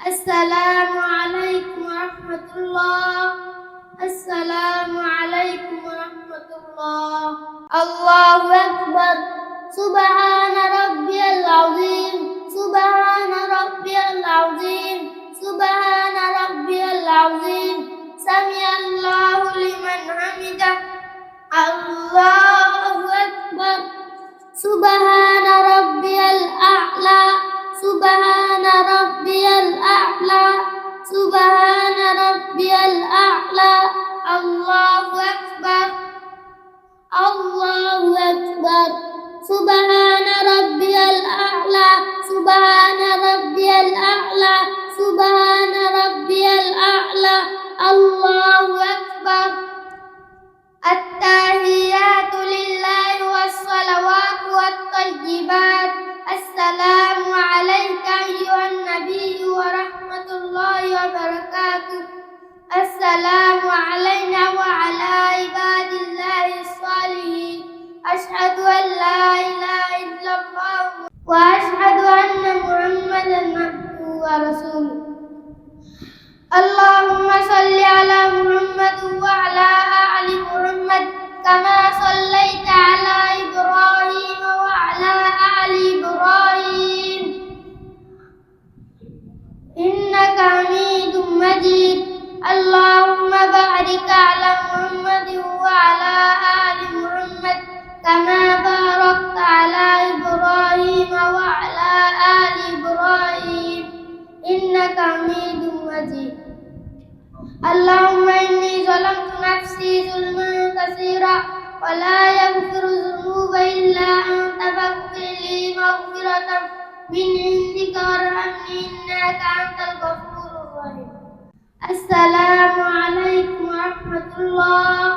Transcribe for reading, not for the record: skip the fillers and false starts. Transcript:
السلام عليكم ورحمة الله. السلام عليكم ورحمة الله. الله أكبر. سبحان ربي العظيم. سبحان ربي العظيم. سبحان ربي العظيم. سمع الله لمن حمده. الله أكبر. سبحان ربي الأعلى. سبحان ربي الأعلى. سبحان ربي الأعلى. الله أكبر. الله أكبر. سبحان ربي الأعلى. سبحان ربي الأعلى. سبحان ربي الأعلى. الله أكبر. التحيات لله والصلوات والطيبات. السلام عليك أيها النبي ورحمة الله وبركاته. السلام علينا وعلى عباد الله الصالحين. أشهد أن لا إله إلا الله وأشهد أن محمدا عبده ورسوله. اللهم صل على محمد وعلى آل محمد كما صليت على إبراهيم وعلى آل إبراهيم إنك حميد مجيد. اللهم بارك على محمد وعلى آل محمد كما باركت على إبراهيم وعلى آل إبراهيم إنك حميد مجيد. اللهم إني ظلمت نفسي ظلما كثيرا ولا يغفر الذنوب إلا أنت فاغفر لي مغفرة من عندك وارحمني إنك أنت الغفور الرحيم. السلام عليكم ورحمة الله.